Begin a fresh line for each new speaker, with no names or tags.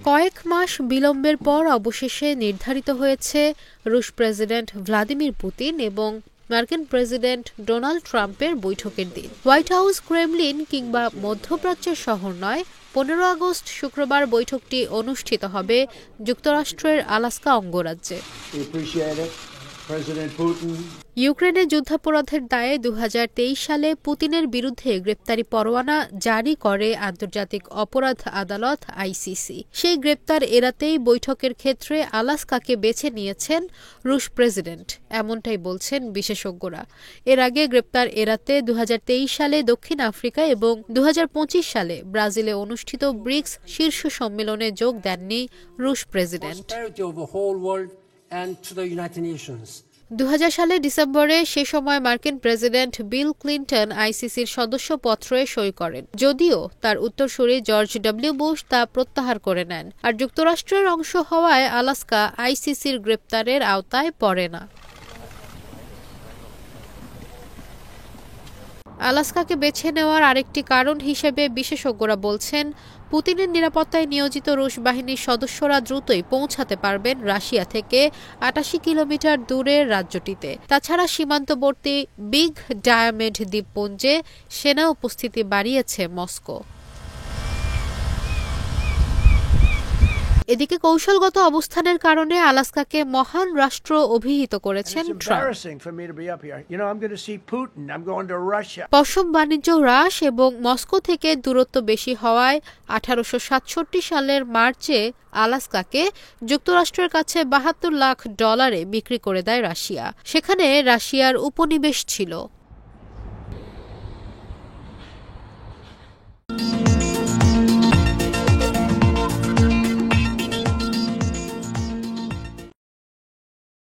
কয়েক মাস বিলম্বের পর অবশেষে নির্ধারিত হয়েছে রুশ প্রেসিডেন্ট ভ্লাদিমির পুতিন এবং মার্কিন প্রেসিডেন্ট ডোনাল্ড ট্রাম্পের বৈঠকের দিন। হোয়াইট হাউস, ক্রেমলিন কিংবা মধ্যপ্রাচ্যের শহর নয়, 15 আগস্ট শুক্রবার বৈঠকটি অনুষ্ঠিত হবে যুক্তরাষ্ট্রের আলাস্কা অঙ্গরাজ্যে। ইউক্রেনের যুদ্ধাপরাধের দায়ে 2023 সালে পুতিনের বিরুদ্ধে গ্রেপ্তারি পরোয়ানা জারি করে আন্তর্জাতিক অপরাধ আদালত আইসিসি। সেই গ্রেপ্তার এড়াতেই বৈঠকের ক্ষেত্রে আলাস্কাকে বেছে নিয়েছেন রুশ প্রেসিডেন্ট, এমনটাই বলছেন বিশেষজ্ঞরা। এর আগে গ্রেপ্তার এড়াতে 2023 সালে দক্ষিণ আফ্রিকা এবং 2025 সালে ব্রাজিলে অনুষ্ঠিত ব্রিক্স শীর্ষ সম্মেলনে যোগ দেননি রুশ প্রেসিডেন্ট। 2000 সালের ডিসেম্বরে সে সময় মার্কিন প্রেসিডেন্ট বিল ক্লিন্টন আইসিসির সদস্যপত্রে সই করেন, যদিও তার উত্তরসূরি জর্জ ডব্লিউ বুশ তা প্রত্যাহার করে নেন। আর যুক্তরাষ্ট্রের অংশ হওয়ায় আলাস্কা আইসিসির গ্রেপ্তারের আওতায় পড়ে না। আলাস্কাকে বেছে নেওয়ার আরেকটি কারণ হিসেবে বিশেষজ্ঞরা বলছেন, পুতিনের নিরাপত্তায় নিয়োজিত রুশ বাহিনীর সদস্যরা দ্রুতই পৌঁছাতে পারবেন রাশিয়া থেকে 88 কিলোমিটার দূরের রাজ্যটিতে। তাছাড়া সীমান্তবর্তী বিগ ডায়ামেড দ্বীপপুঞ্জে সেনা উপস্থিতি বাড়িয়েছে মস্কো। এদিকে কৌশলগত অবস্থানের কারণে আলাস্কাকে মহান রাষ্ট্র অভিহিত করেছেন ট্রাম্প। পশ্চিম বাণিজ্য হ্রাস এবং মস্কো থেকে দূরত্ব বেশি হওয়ায় 1867 সালের মার্চে আলাস্কাকে যুক্তরাষ্ট্রের কাছে $72 লাখ বিক্রি করে দেয় রাশিয়া। সেখানে রাশিয়ার উপনিবেশ ছিল।